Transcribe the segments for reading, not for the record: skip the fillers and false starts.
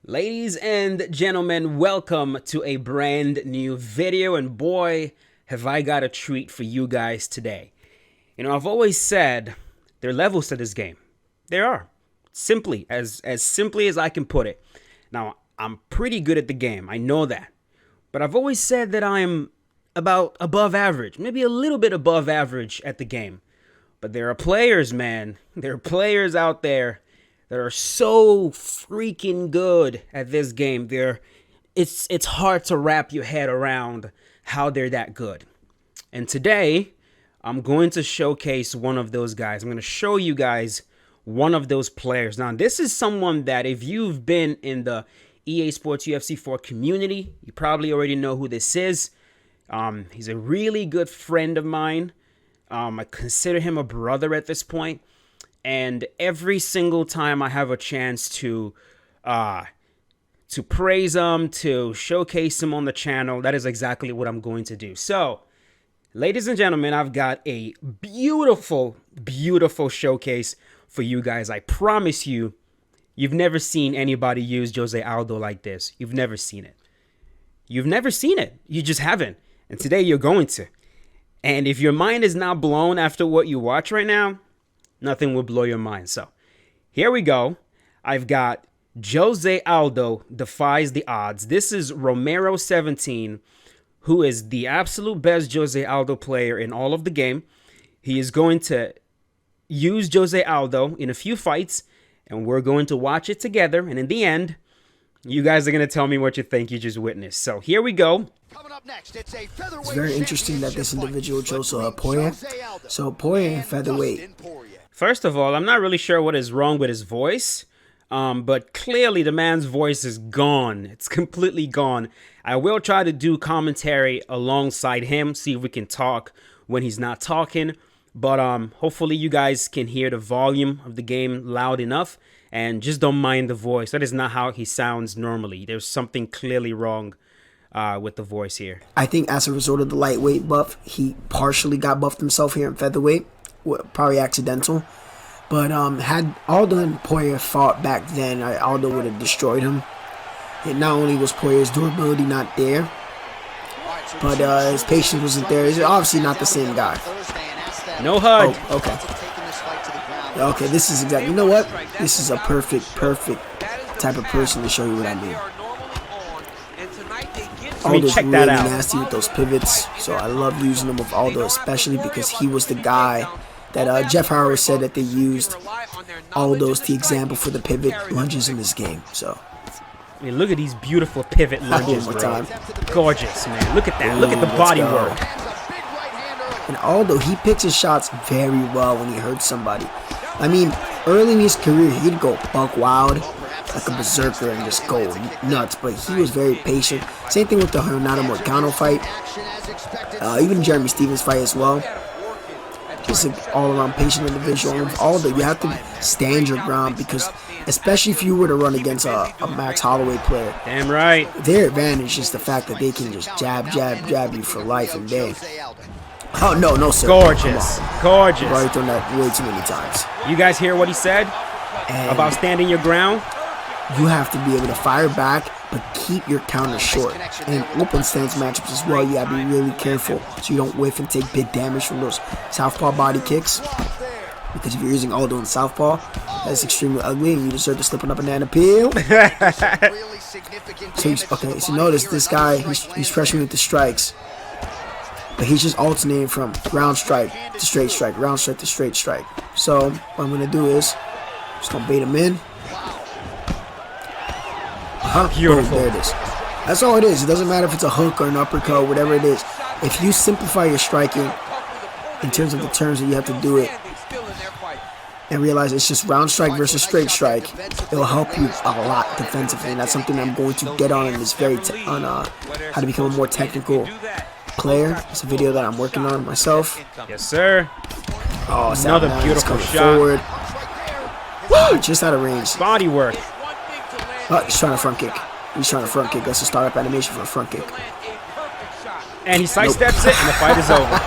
Ladies and gentlemen, welcome to a brand new video, and boy, have I got a treat for you guys today. I've always said there are levels to this game. There are. Simply as I can put it. Now, I'm pretty good at the game. I know that. But I've always said that I'm about above average, maybe a little bit above average at the game. But there are players, man. There are players out there that are so freaking good at this game. It's hard to wrap your head around how they're that good. And today, I'm going to showcase one of those guys. I'm going to show you guys one of those players. Now, this is someone that if you've been in the EA Sports UFC 4 community, you probably already know who this is. He's a really good friend of mine. I consider him a brother at this point. And every single time I have a chance to praise him, to showcase him on the channel, that is exactly what I'm going to do. So, ladies and gentlemen, I've got a beautiful, beautiful showcase for you guys. I promise you, you've never seen anybody use Jose Aldo like this. You've never seen it. You've never seen it. You just haven't. And today you're going to. And if your mind is not blown after what you watch right now, nothing will blow your mind. So, here we go. I've got Jose Aldo defies the odds. This is Romero 17, who is the absolute best Jose Aldo player in all of the game. He is going to use Jose Aldo in a few fights, and we're going to watch it together. And in the end, you guys are going to tell me what you think you just witnessed. So, here we go. It's very interesting that this individual chose Poirier. So, Poirier, featherweight. First of all, I'm not really sure what is wrong with his voice, but clearly the man's voice is gone. It's completely gone. I will try to do commentary alongside him, see if we can talk when he's not talking, but hopefully you guys can hear the volume of the game loud enough, and just don't mind the voice. That is not how he sounds normally. There's something clearly wrong with the voice here. I think as a result of the lightweight buff, he partially got buffed himself here in featherweight. Probably accidental, but had Aldo and Poirier fought back then, Aldo would have destroyed him. And not only was Poirier's durability not there, but his patience wasn't there. He's obviously not the same guy. No HUD. Oh, okay. Okay, this is exactly. You know what? This is a perfect type of person to show you what I mean. Aldo's check really that out. nasty with those pivots, so I love using them with Aldo, especially because he was the guy that Jeff Howard said that they used Aldo's the example for the pivot lunges in this game. So, I mean, look at these beautiful pivot lunges, bro. time. Gorgeous, man. Look at that. Look at the body work. And Aldo, he picks his shots very well when he hurts somebody. I mean, early in his career, he'd go buck wild, like a berserker, and just go nuts, but he was very patient. Same thing with the Renato Moicano fight, even Jeremy Stevens fight as well. Just an all-around patient individual. And with Aldo, you have to stand your ground, because especially if you were to run against a Max Holloway player, Damn right. their advantage is the fact that they can just jab you for life and day. Oh, no, sir. Gorgeous. Gorgeous. I've already thrown that way too many times. You guys hear what he said about standing your ground? You have to be able to fire back, but keep your counter short. And in open stance matchups as well, you gotta be really careful so you don't whiff and take big damage from those southpaw body kicks. Because if you're using Aldo in southpaw, that's extremely ugly, and you deserve to slip on a banana peel. So notice this guy, he's pressuring with the strikes, but he's just alternating from round strike to straight strike, round strike to straight strike. So what I'm gonna do is just gonna bait him in. Beautiful. There it is. That's all it is. It doesn't matter if it's a hook or an uppercut, whatever it is. If you simplify your striking in terms of the terms that you have to do it, and realize it's just round strike versus straight strike, it'll help you a lot defensively. And that's something I'm going to get on in this on how to become a more technical player. It's a video that I'm working on myself. Yes, sir. Oh, Another beautiful shot. Forward. Woo! Just out of range. Body work. Oh, he's trying to front kick. That's a startup animation for a front kick. And he sidesteps it, and the fight is over.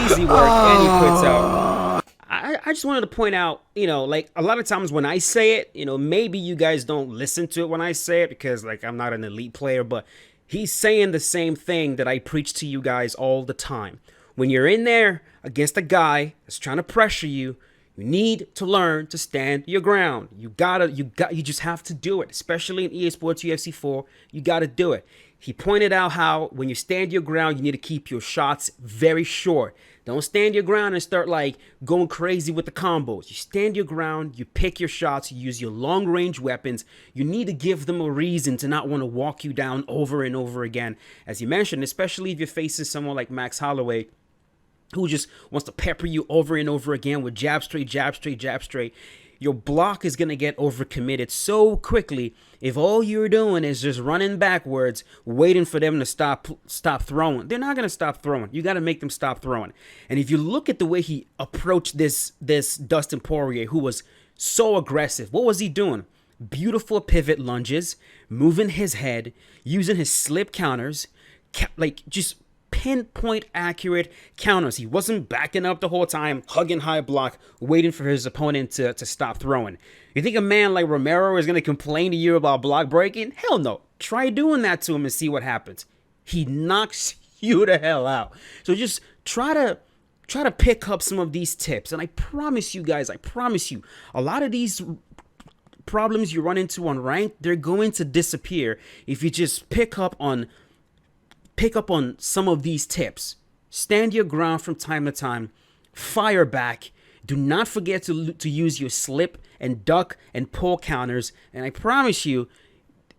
Easy work, and he quits out. I I just wanted to point out, like a lot of times when I say it, maybe you guys don't listen to it when I say it because like I'm not an elite player, but he's saying the same thing that I preach to you guys all the time. When you're in there against a guy that's trying to pressure you, you need to learn to stand your ground. You just have to do it, especially in EA Sports UFC 4. You got to do it. He pointed out how when you stand your ground, you need to keep your shots very short. Don't stand your ground and start like going crazy with the combos. You stand your ground, you pick your shots, you use your long range weapons. You need to give them a reason to not want to walk you down over and over again. As you mentioned, especially if you're facing someone like Max Holloway, who just wants to pepper you over and over again with jab straight, jab straight, jab straight. Your block is going to get overcommitted so quickly if all you're doing is just running backwards, waiting for them to stop throwing. They're not going to stop throwing. You got to make them stop throwing. And if you look at the way he approached this Dustin Poirier, who was so aggressive, what was he doing? Beautiful pivot lunges, moving his head, using his slip counters, like just pinpoint accurate counters. He wasn't backing up the whole time, hugging high block, waiting for his opponent to stop throwing. You think a man like Romero is going to complain to you about block breaking? Hell no. Try doing that to him and see what happens. He knocks you the hell out. So just try to pick up some of these tips. And I promise you guys, a lot of these problems you run into on rank, they're going to disappear if you just pick up on some of these tips. Stand your ground from time to time. Fire back. Do not forget to use your slip and duck and pull counters. And I promise you,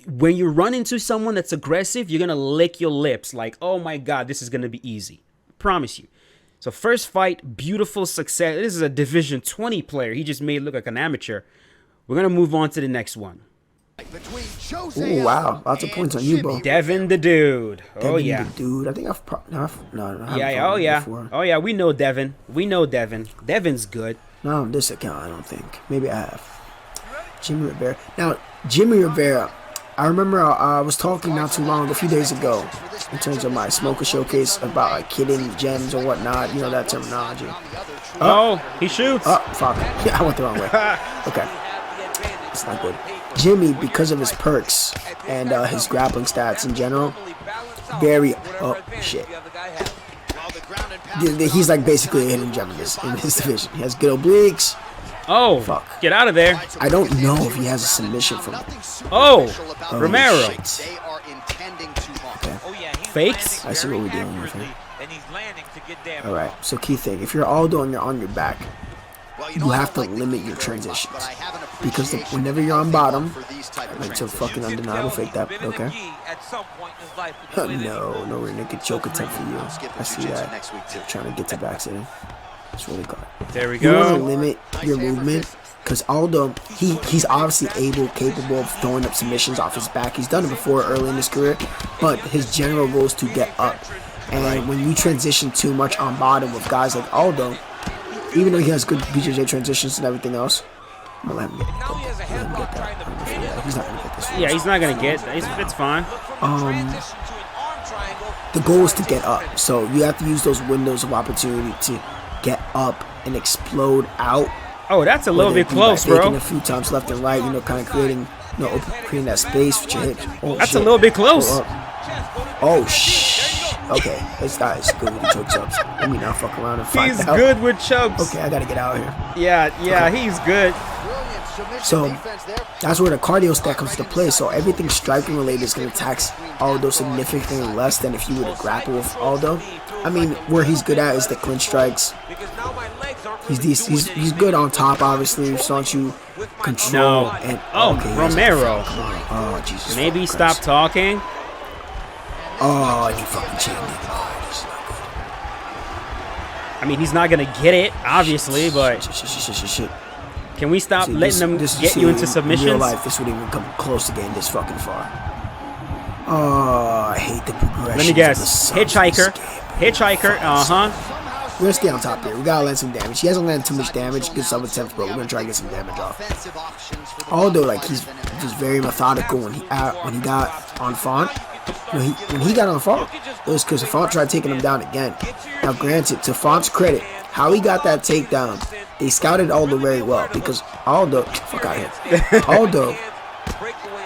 when you run into someone that's aggressive, you're going to lick your lips like, oh my God, this is going to be easy. Promise you. So first fight, beautiful success. This is a Division 20 player. He just made it look like an amateur. We're going to move on to the next one. Oh wow, lots of points on you, bro. Devin the Dude. Oh Devin yeah. The Dude. I think I've Oh yeah. Before. Oh yeah. We know Devin. Devin's good. Not on this account, I don't think. Maybe I have. Jimmy Rivera. Now, Jimmy Rivera. I remember I was talking not too long, a few days ago, in terms of my smoker showcase about like hitting gems or whatnot. You know that terminology. Oh, he shoots. Oh, fuck. Yeah, I went the wrong way. Okay. It's not good. Jimmy, because of his perks and his grappling stats in general, very shit. He's like basically a hidden gem in his division. He has good obliques. Oh, fuck! Get out of there! I don't know if he has a submission from him. Oh, Romero. Shit. Okay. Fakes. I see what we're dealing with here. All right. So key thing: if you're Aldo and you're on your back, you have to limit your transitions, because whenever you're on bottom, it's a fucking undeniable fake that, okay? No rear naked choke attempt for you. I see that. Trying to get to back sitting. It's really good. There we go. You want to limit your movement, because Aldo, he's obviously capable of throwing up submissions off his back. He's done it before early in his career, but his general goal is to get up. And when you transition too much on bottom with guys like Aldo, even though he has good BJJ transitions and everything else, I'm gonna let him get that. He's not gonna get this. Yeah, he's not gonna get that. It's fine. The goal is to get up, so you have to use those windows of opportunity to get up and explode out. Oh, that's a little bit close, bro. Faking a few times left and right, kind of creating that space for your hips. Oh, that's a little bit close. Oh shit. Okay, this guy is good with the choke ups. Let me not fuck around and find out. He's good with chokes. Okay, I gotta get out of here. Yeah, okay. He's good. So that's where the cardio stat comes to play. So everything striking related is gonna tax Aldo significantly less than if you were to grapple with Aldo. I mean, where he's good at is the clinch strikes. He's good on top, obviously. So don't you control and okay, Romero. Oh Jesus. Maybe stop talking. Oh, and he fucking chained it. Oh, this is not good. I mean, he's not gonna get it, obviously, but shit. Can we stop letting them get you into submissions? In real life, this wouldn't even come close to getting this fucking far. Oh, I hate the progression. Let me guess. Hitchhiker. We're gonna stay on top here. We gotta land some damage. He hasn't landed too much damage. Good sub attempts, but we're gonna try to get some damage off. Although, like, he's just very methodical when he got on Font. When he got on Font, it was because Font tried taking him down again. Now, granted, to Font's credit, how he got that takedown, they scouted Aldo very well because Aldo, fuck out here, Aldo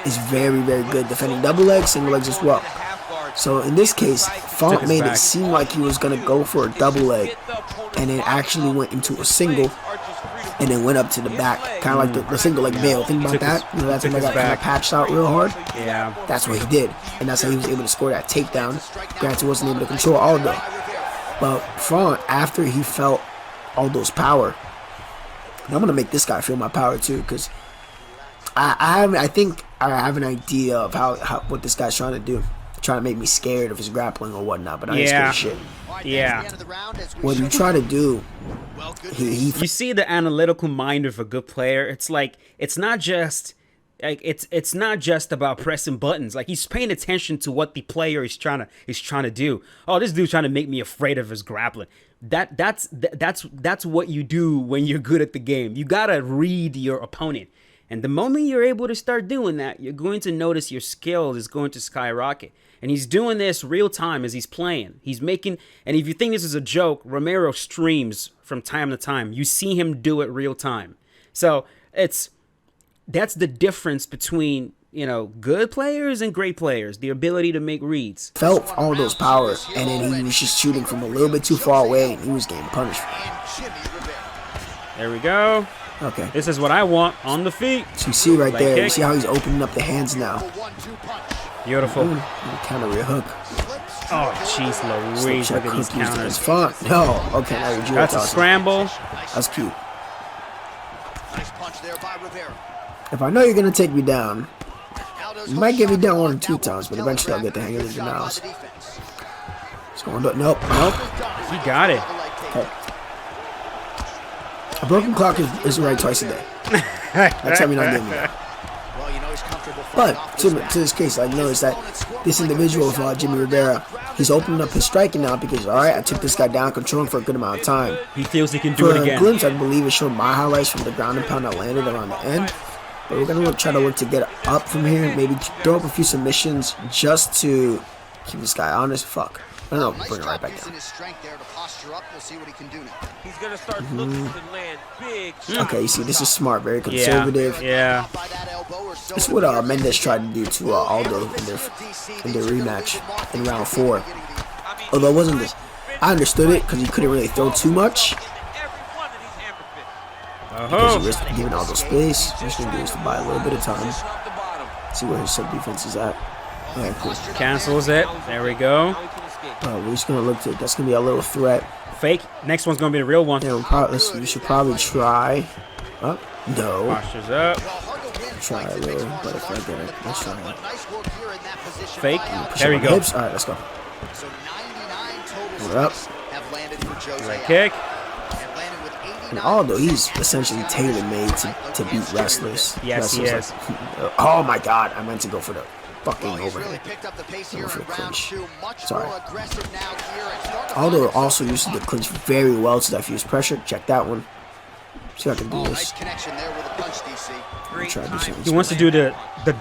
is very, very good defending double legs, single legs as well. So in this case, Font made it seem like he was going to go for a double leg, and it actually went into a single, and then went up to the back, kind of like the single leg bail. Think about that. You know, that's when I got kind of patched out real hard. Yeah. That's what he did, and that's how he was able to score that takedown. Granted, he wasn't able to control Aldo. But Font, after he felt Aldo's power, and I'm going to make this guy feel my power too, because I think I have an idea of how what this guy's trying to do. Trying to make me scared of his grappling or whatnot, but I ain't scared of shit. Yeah. What you try to do, you see the analytical mind of a good player. It's like it's not just about pressing buttons. Like he's paying attention to what the player is trying to do. Oh, this dude's trying to make me afraid of his grappling. That's what you do when you're good at the game. You gotta read your opponent. And the moment you're able to start doing that, you're going to notice your skill is going to skyrocket. And he's doing this real time as he's playing. He's making, and if you think this is a joke, Romero streams from time to time. You see him do it real time. So that's the difference between, you know, good players and great players. The ability to make reads. Felt all those power, and then he was just shooting from a little bit too far away, and he was getting punished. There we go. Okay. This is what I want on the feet. So you see right there, you see how he's opening up the hands now. Beautiful. Counter rear hook. Oh, jeez Louise, look at these counters. Fun. No, okay, now you're That's a scramble. That's cute. If I know you're going to take me down, you might get me down 1 or 2 times, but eventually I'll get the hang of the denials. It's going to, nope. He got it. Okay. A broken clock is right twice a day. That's how we're not getting me down. But to this case, I noticed that this individual of Jimmy Rivera, he's opening up his striking now because, all right, I took this guy down, controlling for a good amount of time. He feels he can do it again. For a glimpse, I believe it showed my highlights from the ground and pound that landed around the end. But we're going to try to work to get up from here, maybe throw up a few submissions just to keep this guy honest. Fuck. I don't know, bring it right back down. Okay, you see, this is smart, very conservative. Yeah. This is what Mendes tried to do to Aldo in their rematch in round 4. Although it wasn't this, I understood it because he couldn't really throw too much. Because he risked giving Aldo space. Just gonna do is to buy a little bit of time. See where his sub defense is at. Alright, cool. Cancels it. There we go. We're just gonna look to. That's gonna be a little threat. Fake. Next one's gonna be the real one. Yeah, we should probably try. Oh, no. Postures up. Try a little, but if I get it, let's try it. Fake. There we go. Hips. All right, let's go. We're up. Right kick. And Aldo, he's essentially tailor-made to beat wrestlers. Yes, he is. Oh my God, I meant to go for the fucking overhead. Go for the clinch. Sorry. Aldo also uses the clinch very well to diffuse pressure. Check that one. See if I can do this. Try to do something. He wants to do the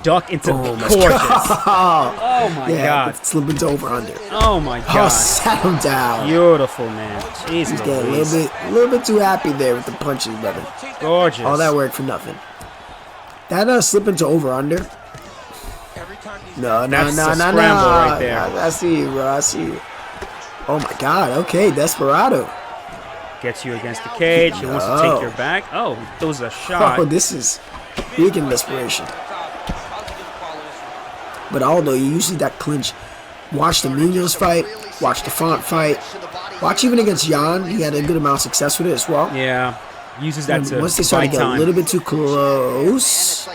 duck into gorgeous. Oh my God. Slip into over under. Oh my God. Oh, sat him down. Beautiful, man. Jeez, he's getting a little bit too happy there with the punches, brother. Gorgeous. All that work for nothing. That slip into over under. No. Right there. I see you, bro. I see you. Oh my God. Okay, Desperado. Gets you against the cage. He wants to take your back. Oh, throws a shot. Oh, this is big in desperation. But Aldo, you usually that clinch. Watch the Munoz fight. Watch the Font fight. Watch even against Jan. He had a good amount of success with it as well. Yeah. Uses that to once they start to get a little bit too close.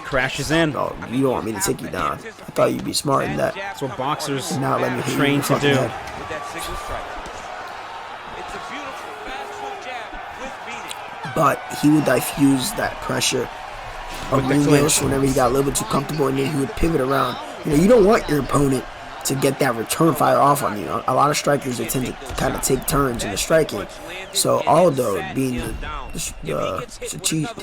Crashes in. Oh, you don't want me to take you down. I thought you'd be smart in that. That's what boxers not let me train to do. But he would diffuse that pressure of Munoz whenever he got a little bit too comfortable, and then he would pivot around. You don't want your opponent to get that return fire off on you. A lot of strikers, they tend to kind of take turns in the striking. So Aldo, being the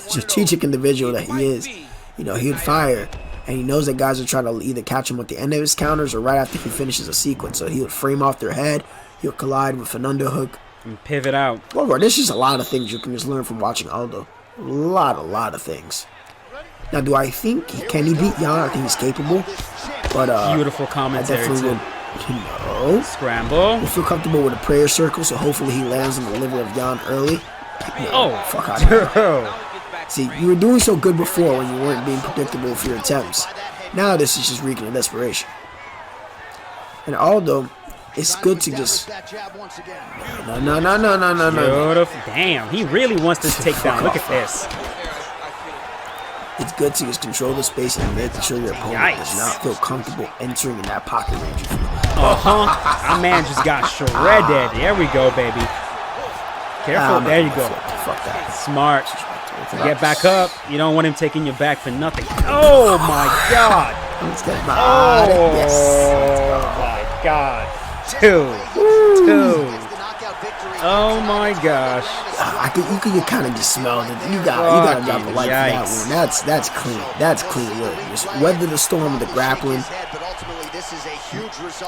strategic individual that he is, he would fire, and he knows that guys are trying to either catch him at the end of his counters or right after he finishes a sequence. So he would frame off their head, he'll collide with an underhook, And pivot out. Well, bro, there's just a lot of things you can just learn from watching Aldo. A lot of things. Now, do I think can he beat Jan? I think he's capable. But beautiful commentary too. No. Scramble. I feel comfortable with a prayer circle, so hopefully he lands on the liver of Jan early. No, Oh, fuck out of here. See, you were doing so good before when you weren't being predictable for your attempts. Now this is just reeking of desperation. And Aldo, it's good to just... No. Beautiful. Damn, he really wants this takedown. Look at this. It's good to just control the space and making sure your opponent does not feel comfortable entering in that pocket range. Our man just got shredded. There we go, baby. Careful. There you go. Fuck that. Smart. Get back up. You don't want him taking you back for nothing. Oh, my God. Let's get my Oh, my God. Two. Oh, my gosh. You could kind of just smell it. You gotta drop a light for that one. That's clean. That's clean work. Just weather the storm with the grappling.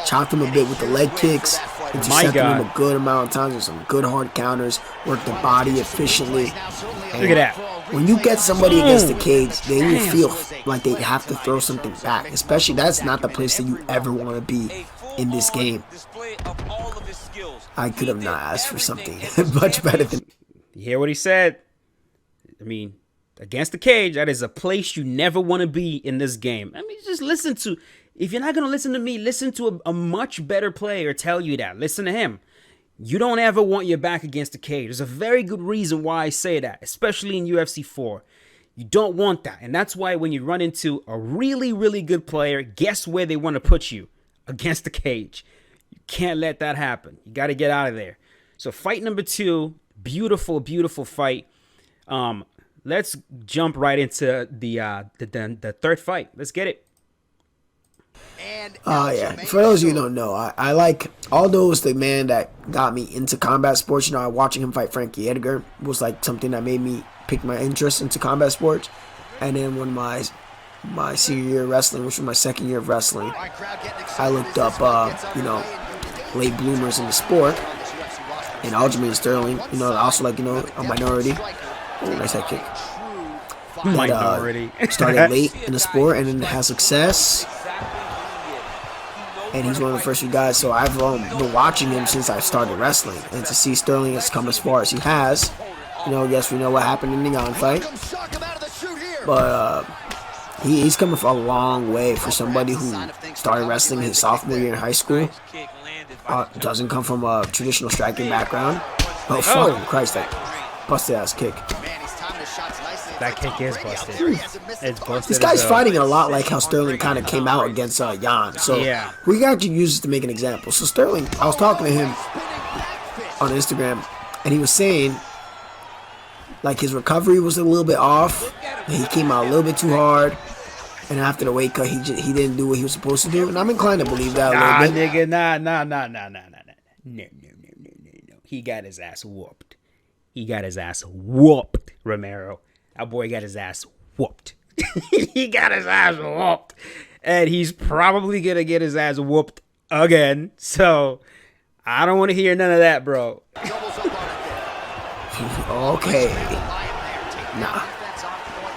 Chopped him a bit with the leg kicks. Intercepted him a good amount of times with some good hard counters. Worked the body efficiently. Look at that. When you get somebody against the cage, they will feel like they have to throw something back. Especially that's not the place that you ever want to be in this game. I could have not asked for something much better than... You hear what he said? I mean, against the cage, that is a place you never want to be in this game. I mean, just listen to... If you're not going to listen to me, listen to a much better player tell you that. Listen to him. You don't ever want your back against the cage. There's a very good reason why I say that, especially in UFC 4. You don't want that. And that's why when you run into a really, really good player, guess where they want to put you? Against the cage. You can't let that happen. You got to get out of there. So fight number 2, beautiful fight. Let's jump right into the third fight. Let's get it. Yeah. For those of you who don't know, I like Aldo was the man that got me into combat sports. You know, watching him fight Frankie Edgar was like something that made me pick my interest into combat sports. And then when my senior year of wrestling, which was my second year of wrestling, I looked up late bloomers in the sport, and Aljamain Sterling, also like a minority. Oh, nice head kick. Minority. Started late in the sport and then had success. And he's one of the first few guys, so I've been watching him since I started wrestling. And to see Sterling has come as far as he has, yes, we know what happened in the Jan fight. But he's coming from a long way for somebody who started wrestling his sophomore year in high school. Doesn't come from a traditional striking background. Oh, fucking Christ, that busted ass kick. That kick is busted. It's busted. This guy's fighting a lot like how Sterling kind of came out against Jan. So yeah, we got to use this to make an example. So Sterling, I was talking to him on Instagram, and he was saying like his recovery was a little bit off. And he came out a little bit too hard. And after the weight cut, he didn't do what he was supposed to do. And I'm inclined to believe that a little bit. Nigga, nah. No. He got his ass whooped. Romero. That boy got his ass whooped. He got his ass whooped. And he's probably going to get his ass whooped again. So, I don't want to hear none of that, bro. Okay. Nah.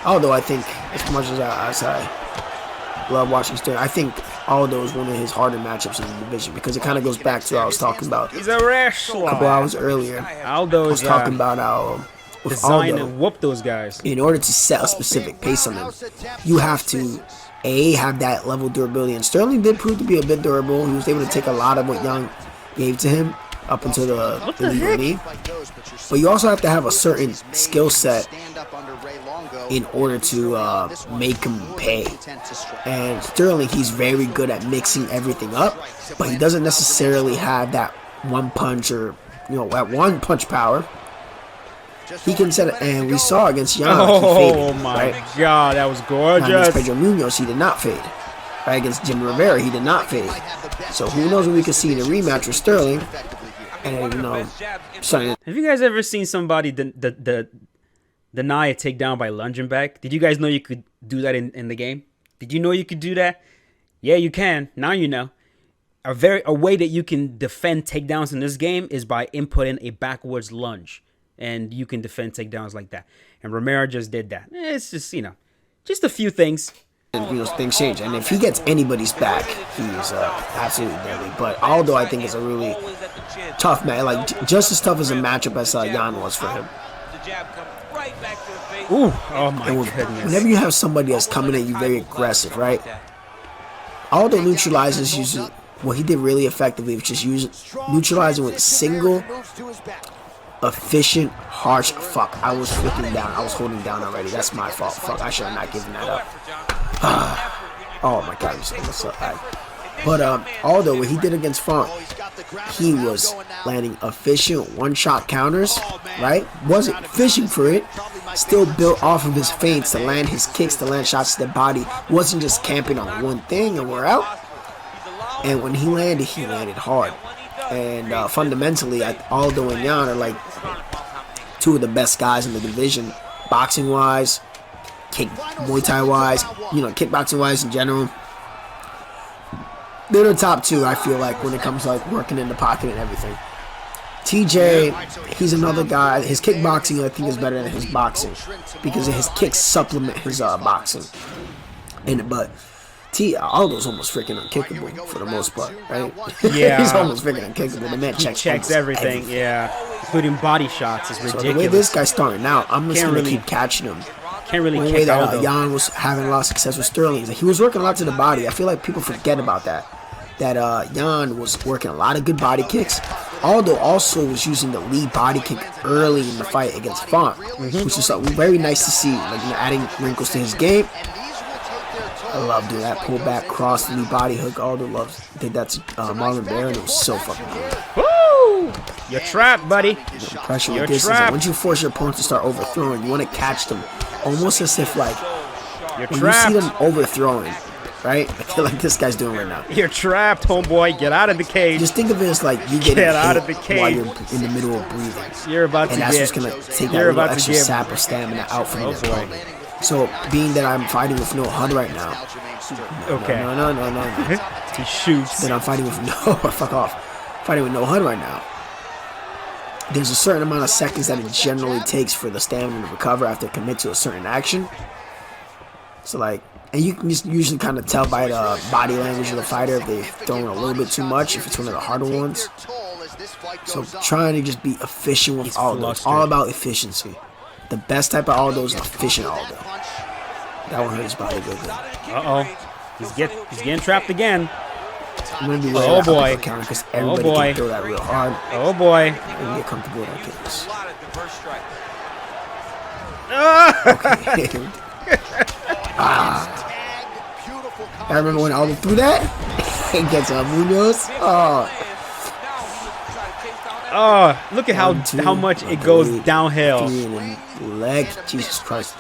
Although I think, as much as I love watching Sterling, I think Aldo is one of his harder matchups in the division because it kind of goes back to what I was talking about. He's a wrestler. A couple hours earlier. Aldo is talking about how design and whoop those guys. In order to set a specific pace on them, you have to have that level of durability. And Sterling did prove to be a bit durable. He was able to take a lot of what Young gave to him up until the legal knee. But you also have to have a certain skill set in order to make him pay. And Sterling, he's very good at mixing everything up, but he doesn't necessarily have that one punch or that one punch power. He can set it, and we saw against Jan, he faded, my right? God, that was gorgeous. Against Pedro Munoz, he did not fade. Right? Against Jim Rivera, he did not fade. So who knows what we could see in a rematch with Sterling? And have you guys ever seen somebody deny a takedown by lunging back? Did you guys know you could do that in the game? Did you know you could do that? Yeah, you can. Now you know. a way that you can defend takedowns in this game is by inputting a backwards lunge, and you can defend takedowns like that. And Romero just did that. It's just, you know, just a few things. Things change, and if he gets anybody's back, he's absolutely deadly. But Aldo, I think, is a really tough man, like just as tough as a matchup as Jan was for him. Ooh, oh my goodness! Whenever you have somebody that's coming at you very aggressive, right? Aldo neutralizes using what he did really effectively, which is neutralizing with single, efficient, harsh. Fuck, I was flipping down. I was holding down already. That's my fault. Fuck, I should have not given that up. Oh my god, I'm so bad. But Aldo, what he did against Font, he was landing efficient one-shot counters, right? Wasn't fishing for it. Still built off of his feints to land his kicks, to land shots to the body. Wasn't just camping on one thing and we're out. And when he landed hard. And fundamentally, Aldo and Jan are like two of the best guys in the division, boxing-wise, Muay Thai-wise, you know, kickboxing-wise in general. They're the top two, I feel like, when it comes to like working in the pocket and everything. TJ, he's another guy. His kickboxing, I think, is better than his boxing because his kicks supplement his boxing. But Aldo's almost freaking unkickable for the most part, right? Yeah, he's almost freaking unkickable. The man checks everything. Yeah, including body shots. Is ridiculous. So the way this guy's starting out, I'm just gonna keep catching him. Can't really One kick way that Aldo. Jan was having a lot of success with Sterling is that he was working a lot to the body. I feel like people forget about that. That Jan was working a lot of good body kicks. Aldo also was using the lead body kick early in the fight against Font, which is very nice to see. Like, you know, adding wrinkles to his game. I love doing that pull back cross lead body hook. Aldo did that to Marlon Bear, and it was so fucking good. Woo! You're trapped, buddy. The pressure with this is like, once you force your opponent to start overthrowing, you want to catch them almost as if like You're when trapped. you see them overthrowing, right? I feel like this guy's doing right now. You're trapped, homeboy. Get out of the cage. Just think of it as like you get out of the cage while you're in the middle of breathing. You're about and to that's get. what's gonna take that You're little about to extra get. sap of stamina out from your boy. opponent. So being that I'm fighting with no HUD right now, Okay. no. He shoots. Then I'm fighting with fuck off. Fighting with no HUD right now. There's a certain amount of seconds that it generally takes for the stamina to recover after commit to a certain action. So like, and you can just usually kind of tell by the body language of the fighter if they're throwing a little bit too much, if it's one of the harder ones. So trying to just be efficient with Aldo. It's all about efficiency. The best type of Aldo is an efficient Aldo. That one hurt his body real good. He's getting trapped again. I'm gonna be Oh boy. counter because everybody can throw that real hard. Oh boy. And get comfortable with our kicks. Okay. I remember when Aldo threw that. He gets Munoz. Oh, look at how much it goes downhill. Leg, Jesus Christ.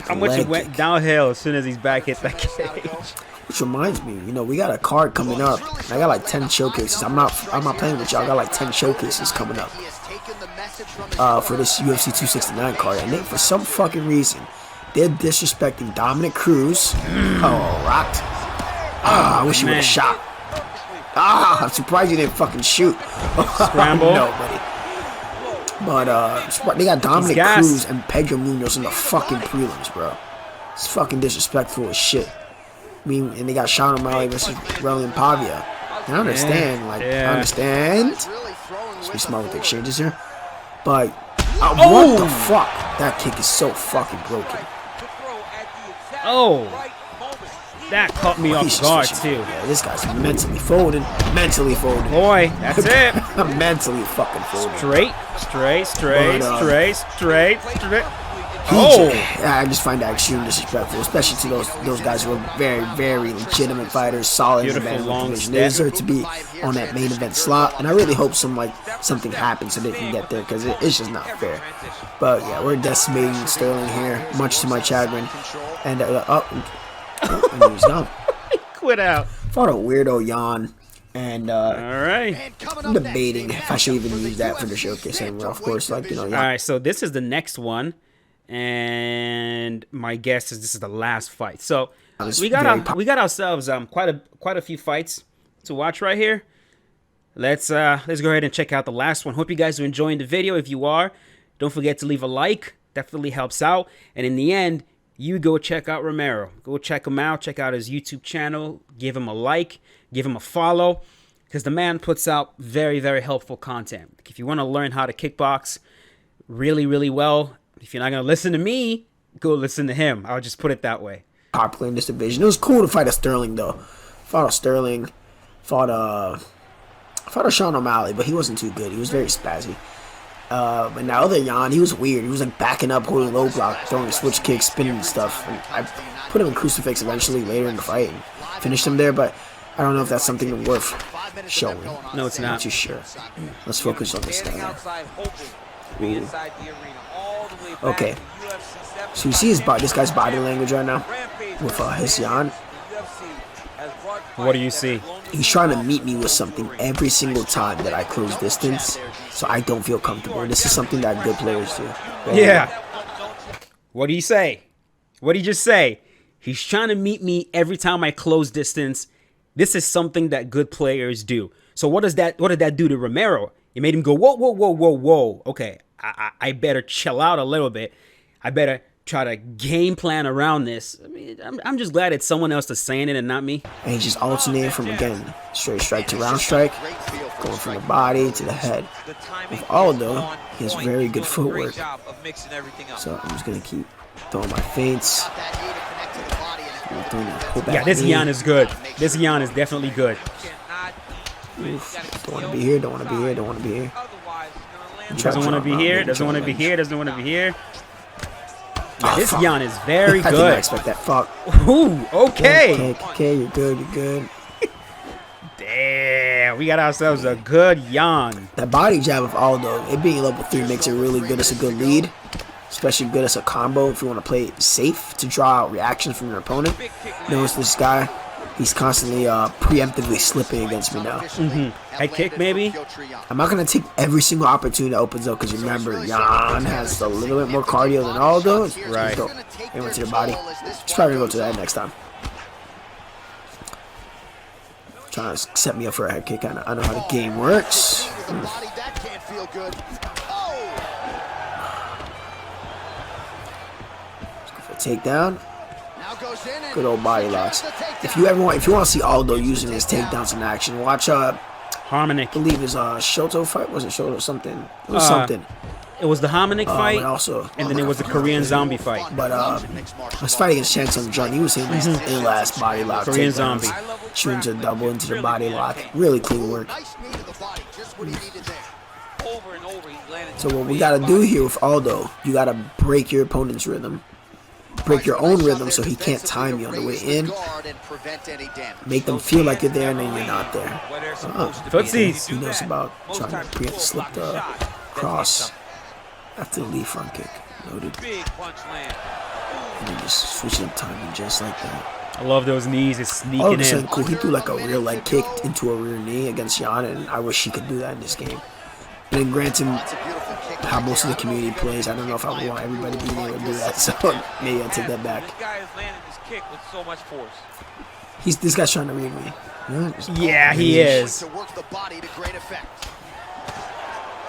How much it went downhill as soon as he's back hit that cage. Which reminds me, you know, we got a card coming up. I got like 10 showcases. I'm not playing with y'all. I got like 10 showcases coming up for this UFC 269 card. And then for some fucking reason, they're disrespecting Dominic Cruz. Oh, rocked. I wish he would have shot. I'm surprised he didn't fucking shoot. Scramble. No, buddy. But they got Dominic Cruz and Pedro Munoz in the fucking prelims, bro. It's fucking disrespectful as shit. I mean, and they got Sean O'Malley versus Relin Pavia. I understand, I understand. Let's be smart with the exchanges here. But, what the fuck? That kick is so fucking broken. Oh, that caught me off guard too. Yeah, this guy's mentally folded. Boy, that's it. Mentally fucking folded. Straight. I just find that extremely disrespectful, especially to those guys who are very, very legitimate fighters, solid in the bantamweight division. They deserve to be on that main event slot, and I really hope something happens so they can get there, because it's just not fair. But yeah, we're decimating Sterling here, much to my chagrin. And and he's gone. He quit out. Fought a weirdo Jan. And all right, I'm debating if I should even use that for the showcase anymore. Of course, Jan. All right, so this is the next one. And my guess is this is the last fight. So we got ourselves quite a few fights to watch right here. Let's go ahead and check out the last one. Hope you guys are enjoying the video. If you are, don't forget to leave a like. Definitely helps out. And in the end, you go check out Romero. Go check him out. Check out his YouTube channel. Give him a like. Give him a follow. Because the man puts out very, very helpful content. If you want to learn how to kickbox really, really well, if you're not going to listen to me, go listen to him. I'll just put it that way. Popular in this division. It was cool to fight a Sterling, though. Fought a Sterling. Fought a Sean O'Malley, but he wasn't too good. He was very spazzy. But now other Jan, he was weird. He was like backing up, holding low block, throwing switch kicks, spinning and stuff. And I put him in crucifix eventually later in the fight and finished him there, but I don't know if that's something worth showing. No, it's not. I'm not too sure. Let's focus on this guy. Okay. So you see this guy's body language right now with his Jan. What do you see? He's trying to meet me with something every single time that I close distance, so I don't feel comfortable. This is something that good players do. Yeah. What do you say? What did he just say? He's trying to meet me every time I close distance. This is something that good players do. So what did that do to Romero? It made him go, whoa, whoa, whoa, whoa, whoa. Okay, I better chill out a little bit. I better try to game plan around this. I mean, I'm just glad it's someone else that's saying it and not me. And he just alternated from, again, straight strike to round strike, going from the body to the head. With Aldo, he has very good footwork. So I'm just going to keep throwing my feints. Yeah, this Jan is good. This Jan is definitely good. Oof. Don't want to be here, don't want to be here, don't want to be here. Doesn't want to be here, doesn't want to be here, doesn't want to be here. Yeah, this Jan is very good. I did not expect that. Fuck. Ooh, okay. Okay, you're good, you're good. Damn, we got ourselves a good Jan. That body jab of Aldo, it being level 3 makes it really good as a good lead. Especially good as a combo if you want to play it safe to draw out reactions from your opponent. Notice this guy, he's constantly preemptively slipping against me now. Head kick, maybe? I'm not going to take every single opportunity that opens up because remember, Jan has a little bit more cardio than Aldo. Right. He went to the body. He's probably going to go to that next time. Trying to set me up for a head kick. I know how the game works. Takedown. Good old body locks. If you want to see Aldo using his takedowns in action, watch Harmonic. I believe his Shoto fight. Was it Shoto something? It was something. It was the Harmonic fight, and then it was the Korean Zombie fight. But his fight against Chang Sung-jung, he was hitting his last body lock. Korean Zombie. Shooting to double into the body lock. Really clean work. So what we gotta do here with Aldo, you gotta break your opponent's rhythm. Break your own rhythm so he can't time you on the way in. Make them feel like you're there and then you're not there. Footsies. He knows about trying to preempt slip the cross after the lead front kick. Noted. And then just switching up timing just like that. I love those knees. It's sneaking All of a in. sudden, cool. He threw like a rear leg kick into a rear knee against Jan, and I wish he could do that in this game. And then granted, how most of the community plays, I don't know if I would want everybody being able to do that, so maybe I'll take that back. This guy's trying to read me. Yeah, he is.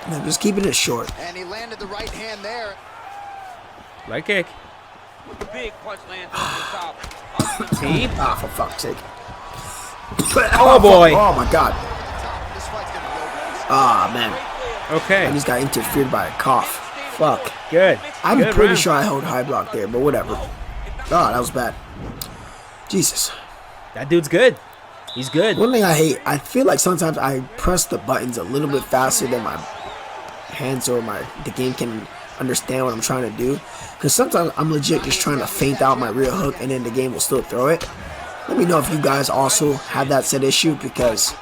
No, just keeping it short. And he landed the right hand there. Right kick. Big punch lands on the top. Teep. Ah, for fuck's sake. Oh boy. Oh my god. Ah, man. Okay. I just got interfered by a cough. Fuck. Good. I'm Good pretty round. sure I held high block there, but whatever. Oh, that was bad. Jesus. That dude's good. He's good. One thing I hate, I feel like sometimes I press the buttons a little bit faster than my hands or the game can understand what I'm trying to do. Because sometimes I'm legit just trying to feint out my rear hook and then the game will still throw it. Let me know if you guys also have that said issue because...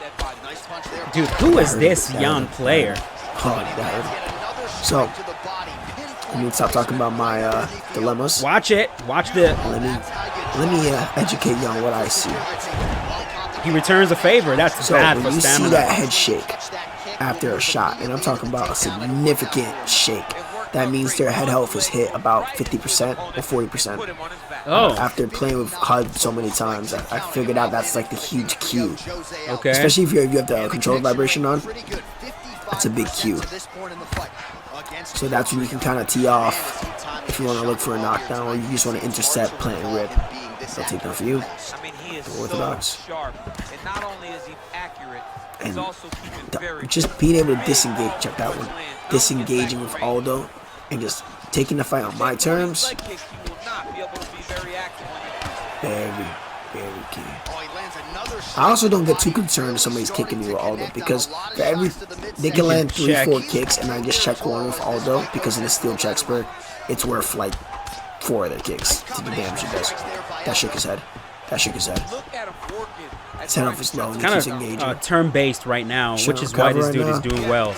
Dude, who is this young player? Oh, that hurt. So, let me stop talking about my dilemmas. Watch it. Watch the... Let me educate you on what I see. He returns a favor. That's So bad when for you stamina. see that head shake after a shot, and I'm talking about a significant shake, that means their head health is hit about 50% or 40%. Oh, After playing with HUD so many times, I figured out that's like the huge cue. okay. Especially if you have the control vibration on, that's a big cue. So that's when you can kind of tee off if you want to look for a knockdown or you just want to intercept, plant, and rip. They'll take that for you. I mean, he is The orthodox. so sharp. And not only is he accurate, he's And also keeping very just being able to disengage, check that one. Disengaging with Aldo and just taking the fight on my terms. leg kicks, he will not be able to be very active on you. Very, very key. I also don't get too concerned if somebody's kicking me with Aldo because for every they can land 3-4 kicks and I just check one with Aldo because of the steel check spur. It's worth like 4 of their kicks to the damage it does. That shook his head. That shook his head. Look at him working. His head off is low and he Kind keeps of engaging. turn-based right now, Sure, which is why this cover dude right is now. doing well.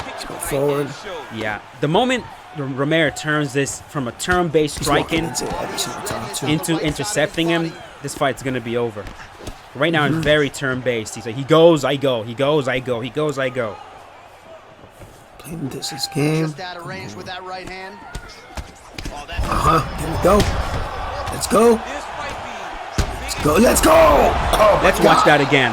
Let's go forward. Yeah. The moment Romero turns this from a turn-based He's walking striking into it every single time too. into intercepting him, this fight's going to be over. Right now, it's very turn-based. He's like, he goes, I go. He goes, I go. He goes, I go. Playing distance game. Just out of range with that right hand. Oh, that's Here we go. Let's go. This might be Go. Let's go. Oh my Let's watch God. that again.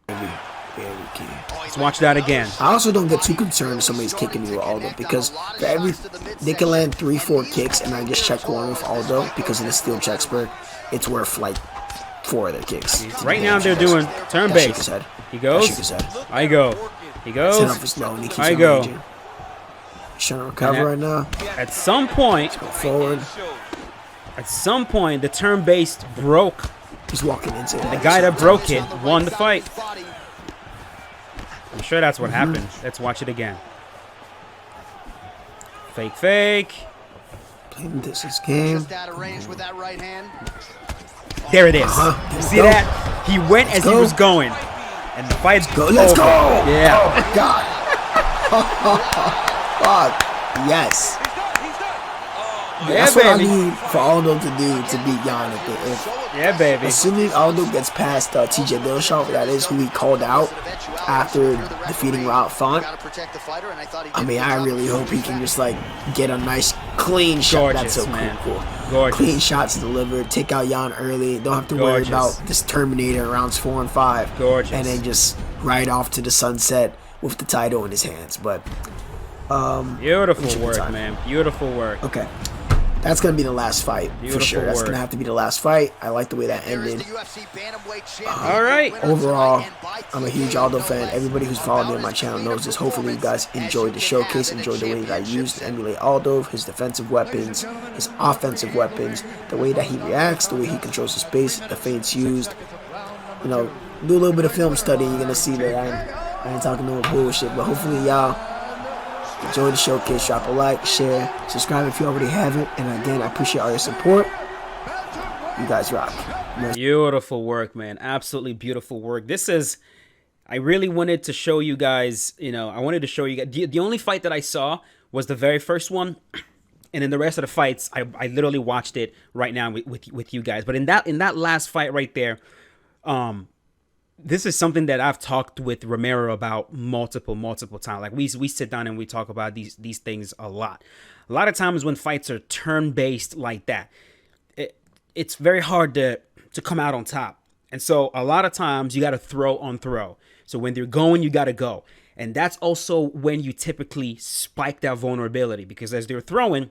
Very, very key. Let's watch that again. I also don't get too concerned if somebody's kicking me with Aldo because for every they can land 3-4 kicks and I just check one with Aldo because of the steel check spur. It's worth like 4 of their kicks. Right now, they're doing That shook his turn-based. head. He That goes, shook his head. I go. He His head goes. off is low and he keeps I go. engaging. He's trying to recover right now. At some point, Go forward. the turn-based broke. He's walking into it. The guy that broke it won the fight. I'm sure that's what happened. Let's watch it again. Fake, fake. Playing distance game. just out of range with that right hand. There it is. There You we see go. that? He went as he go. was going. And the fight's Go. Let's over. go. Yeah. Oh my God. Fuck. Yes. Yeah, That's what I baby. need for Aldo to do to beat Jan. Yeah, baby. Assuming Aldo gets past TJ Dillashaw, that is who he called out after defeating Rob Font. I mean, I really hope he can just like get a nice clean shot. That's so Gorgeous, man. cool. Gorgeous. Clean shots delivered. Take out Jan early. Don't have to worry Gorgeous. about this Terminator in rounds 4 and 5. Gorgeous. And then just ride off to the sunset with the title in his hands. But Beautiful Should be work, time. man. Beautiful work. okay. That's going to be the last fight for Beautiful sure. That's work. going to have to be the last fight. I like the way that ended. All right. Overall, I'm a huge Aldo fan. Everybody who's followed me on my channel knows this. Hopefully, you guys enjoyed the showcase, enjoyed the way that I used to emulate Aldo, his defensive weapons, his offensive weapons, the way that he reacts, the way he controls his space, the feints used. You know, do a little bit of film study, you're gonna see that I ain't talking no bullshit. But hopefully, y'all enjoy the showcase. Drop a like, share, subscribe if you already haven't. And again, I appreciate all your support. You guys rock. Beautiful work, man. Absolutely beautiful work. I really wanted to show you guys, I wanted to show you guys. The only fight that I saw was the very first one. And in the rest of the fights, I literally watched it right now with you guys. But in that last fight right there, this is something that I've talked with Romero about multiple times. Like we sit down and we talk about these things a lot. A lot of times when fights are turn-based like that, it's very hard to come out on top. And so a lot of times you got to throw on throw. So when they're going, you got to go. And that's also when you typically spike that vulnerability, because as they're throwing,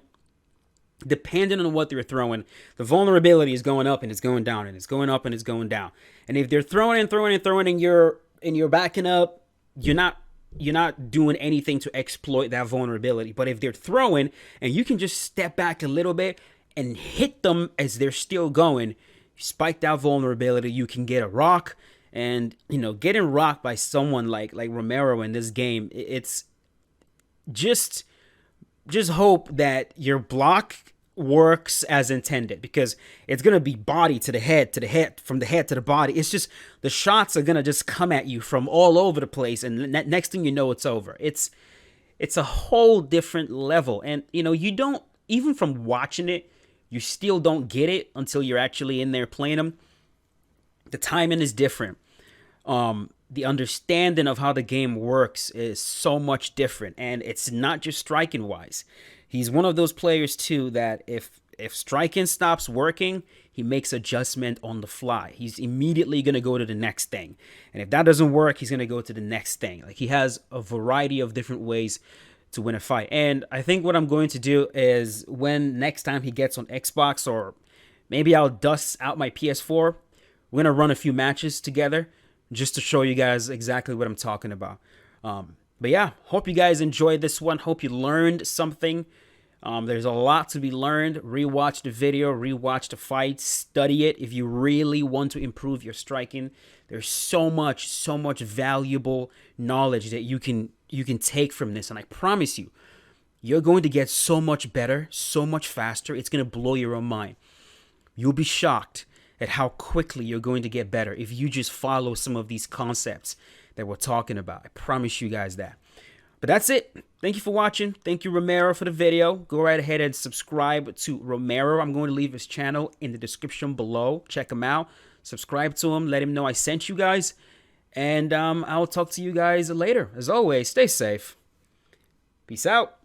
depending on what they're throwing, the vulnerability is going up and it's going down, and it's going up and it's going down. And if they're throwing and you're backing up, you're not doing anything to exploit that vulnerability. But if they're throwing and you can just step back a little bit and hit them as they're still going, spike that vulnerability, you can get a rock. And getting rocked by someone like Romero in this game, it's just hope that your block works as intended, because it's gonna be body to the head, from the head to the body. It's just the shots are gonna just come at you from all over the place, and next thing you know, it's over. It's a whole different level, and you don't, even from watching it, you still don't get it until you're actually in there playing them. The timing is different. the understanding of how the game works is so much different, and it's not just striking wise. He's one of those players too that if striking stops working, he makes adjustment on the fly. He's immediately going to go to the next thing, and if that doesn't work, he's going to go to the next thing. Like, he has a variety of different ways to win a fight. And I think what I'm going to do is, when next time he gets on Xbox, or maybe I'll dust out my PS4, we're going to run a few matches together just to show you guys exactly what I'm talking about. But yeah, hope you guys enjoyed this one. Hope you learned something. There's a lot to be learned. Rewatch the video, rewatch the fight, study it if you really want to improve your striking. There's so much valuable knowledge that you can take from this, and I promise you, you're going to get so much better, so much faster. It's going to blow your own mind. You'll be shocked at how quickly you're going to get better if you just follow some of these concepts that we're talking about. I promise you guys that. But that's it. Thank you for watching. Thank you, Romero, for the video. Go right ahead and subscribe to Romero. I'm going to leave his channel in the description below. Check him out. Subscribe to him. Let him know I sent you guys. And I'll talk to you guys later. As always, stay safe. Peace out.